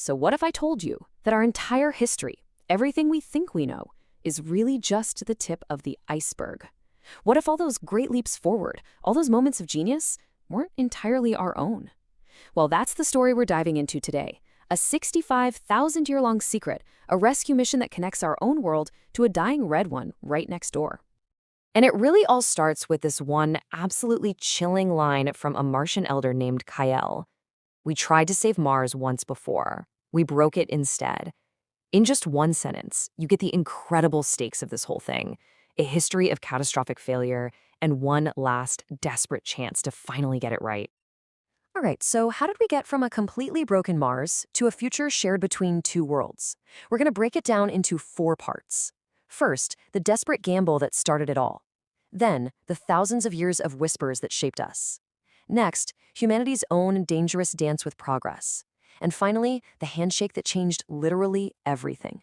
So what if I told you that our entire history, everything we think we know, is really just the tip of the iceberg? What if all those great leaps forward, all those moments of genius, weren't entirely our own? Well, that's the story we're diving into today. A 65,000-year-long secret, a rescue mission that connects our own world to a dying red one right next door. And it really all starts with this one absolutely chilling line from a Martian elder named Kyle. "We tried to save Mars once before. We broke it instead." In just one sentence, you get the incredible stakes of this whole thing, a history of catastrophic failure, and one last desperate chance to finally get it right. All right, so how did we get from a completely broken Mars to a future shared between two worlds? We're going to break it down into four parts. First, the desperate gamble that started it all. Then, the thousands of years of whispers that shaped us. Next, humanity's own dangerous dance with progress. And finally, the handshake that changed literally everything.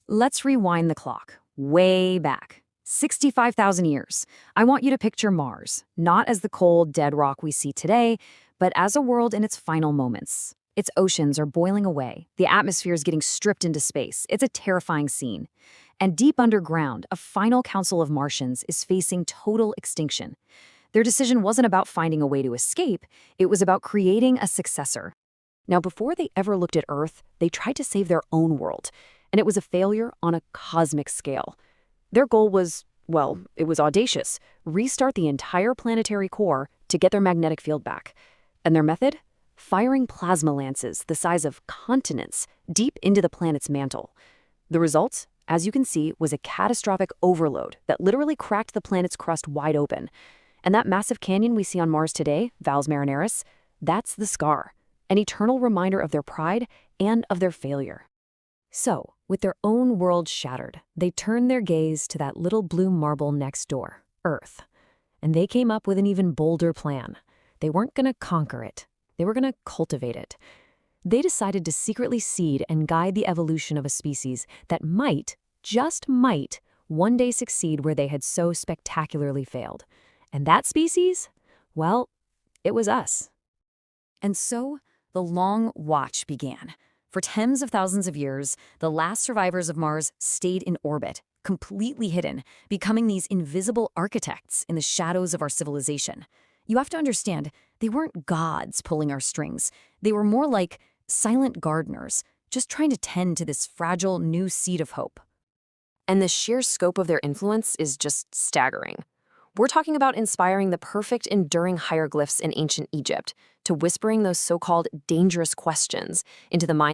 Let's rewind the clock, way back. 65,000 years. I want you to picture Mars, not as the cold, dead rock we see today, but as a world in its final moments. Its oceans are boiling away. The atmosphere is getting stripped into space. It's a terrifying scene. And deep underground, a final council of Martians is facing total extinction. Their decision wasn't about finding a way to escape, it was about creating a successor. Now, before they ever looked at Earth, they tried to save their own world, and it was a failure on a cosmic scale. Their goal was, well, it was audacious: restart the entire planetary core to get their magnetic field back. And their method? Firing plasma lances the size of continents deep into the planet's mantle. The result, as you can see, was a catastrophic overload that literally cracked the planet's crust wide open. And that massive canyon we see on Mars today, Valles Marineris, that's the scar, an eternal reminder of their pride and of their failure. So, with their own world shattered, they turned their gaze to that little blue marble next door, Earth. And they came up with an even bolder plan. They weren't going to conquer it. They were going to cultivate it. They decided to secretly seed and guide the evolution of a species that might, just might, one day succeed where they had so spectacularly failed. And that species? Well, it was us. And so, the long watch began. For tens of thousands of years, the last survivors of Mars stayed in orbit, completely hidden, becoming these invisible architects in the shadows of our civilization. You have to understand, they weren't gods pulling our strings. They were more like silent gardeners, just trying to tend to this fragile new seed of hope. And the sheer scope of their influence is just staggering. We're talking about inspiring the perfect, enduring hieroglyphs in ancient Egypt to whispering those so-called dangerous questions into the mind